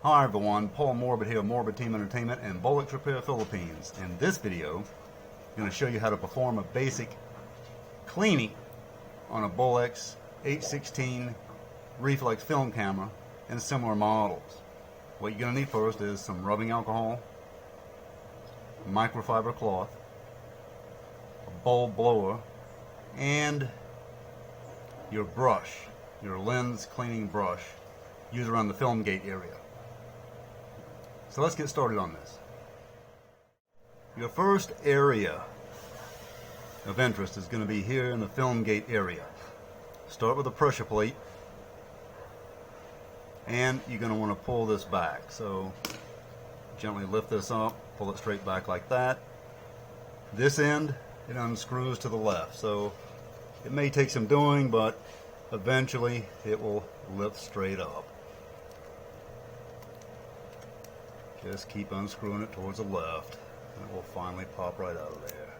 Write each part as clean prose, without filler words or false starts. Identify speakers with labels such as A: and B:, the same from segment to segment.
A: Hi everyone, Paul Morbid here, Morbid Team Entertainment and Bolex Repair Philippines. In this video, I'm going to show you how to perform a basic cleaning on a Bolex H-16 Reflex film camera and similar models. What you're going to need first is some rubbing alcohol, microfiber cloth, a bulb blower, and your brush, your lens cleaning brush, used around the film gate area. So let's get started on this. Your first area of interest is going to be here in the film gate area. Start with a pressure plate, and you're going to want to pull this back. So gently lift this up, pull it straight back like that. This end, it unscrews to the left. So it may take some doing, but eventually it will lift straight up. Just keep unscrewing it towards the left, and it will finally pop right out of there.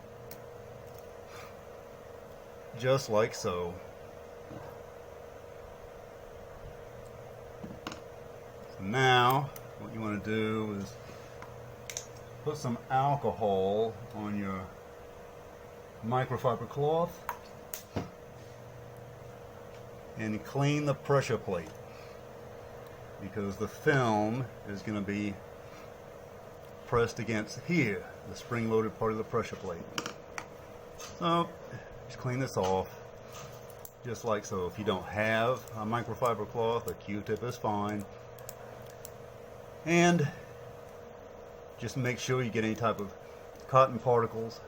A: Just like so. So now, what you want to do is put some alcohol on your microfiber cloth and clean the pressure plate, because the film is going to be pressed against here, the spring-loaded part of the pressure plate. So just clean this off, just like so. If you don't have a microfiber cloth, a Q-tip is fine. And just make sure you get any type of cotton particles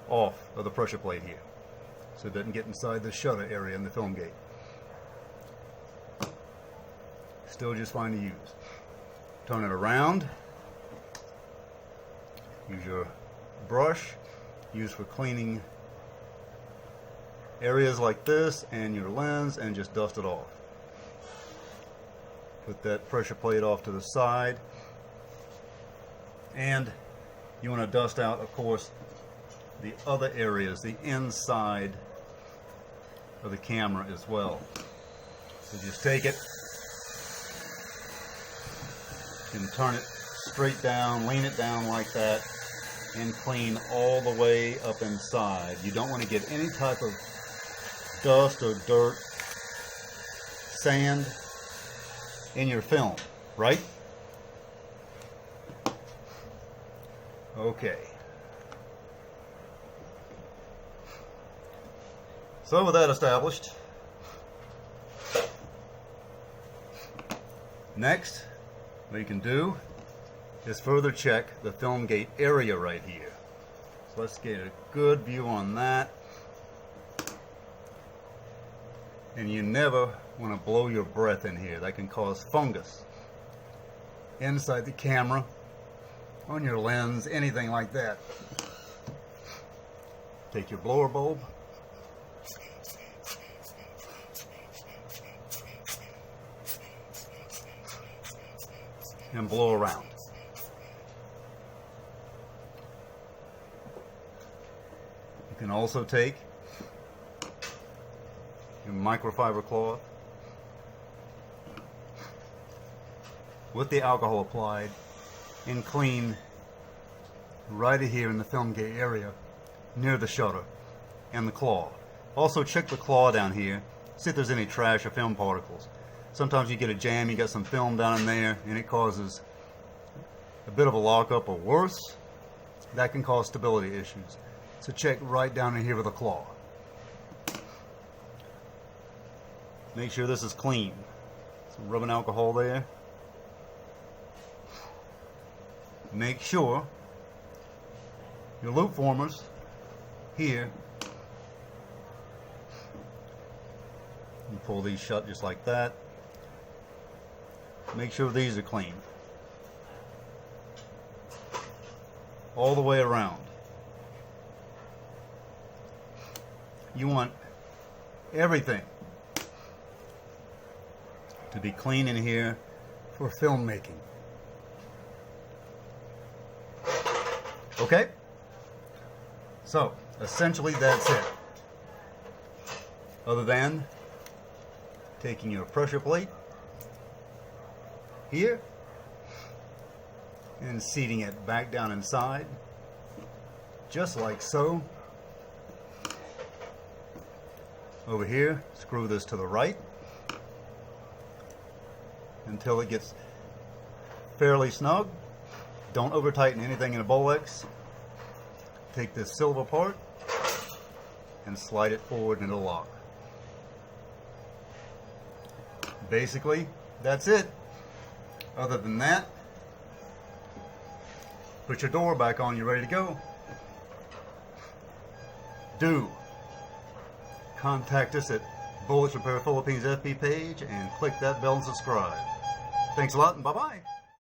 A: off of the pressure plate here, so it doesn't get inside the shutter area in the film gate. Still just fine to use. Turn it around. Use your brush, used for cleaning areas like this and your lens, and just dust it off. Put that pressure plate off to the side, and you want to dust out, of course, the other areas, the inside of the camera as well. So just take it and turn it straight down, lean it down like that, and clean all the way up inside. You don't want to get any type of dust or dirt, sand in your film, right? Okay. So with that established, next, what you can do is further check the film gate area right here. So let's get a good view on that. And you never want to blow your breath in here. That can cause fungus inside the camera, on your lens, anything like that. Take your blower bulb, and blow around. You can also take your microfiber cloth with the alcohol applied and clean right here in the film gate area near the shutter and the claw. Also check the claw down here, see if there's any trash or film particles. Sometimes you get a jam, you got some film down in there, and it causes a bit of a lockup or worse. That can cause stability issues. So check right down in here with a claw. Make sure this is clean. Some rubbing alcohol there. Make sure your loop formers here, you pull these shut just like that. Make sure these are clean all the way around. You want everything to be clean in here for filmmaking. Okay? So, essentially that's it. Other than taking your pressure plate here and seating it back down inside, just like so. Over here, screw this to the right until it gets fairly snug. Don't over tighten anything in a Bolex. Take this silver part and slide it forward into the lock. Basically, that's it. Other than that, put your door back on, you're ready to go. Do contact us at Bolex Repair Philippines FB page and click that bell and subscribe. Thanks a lot and bye-bye.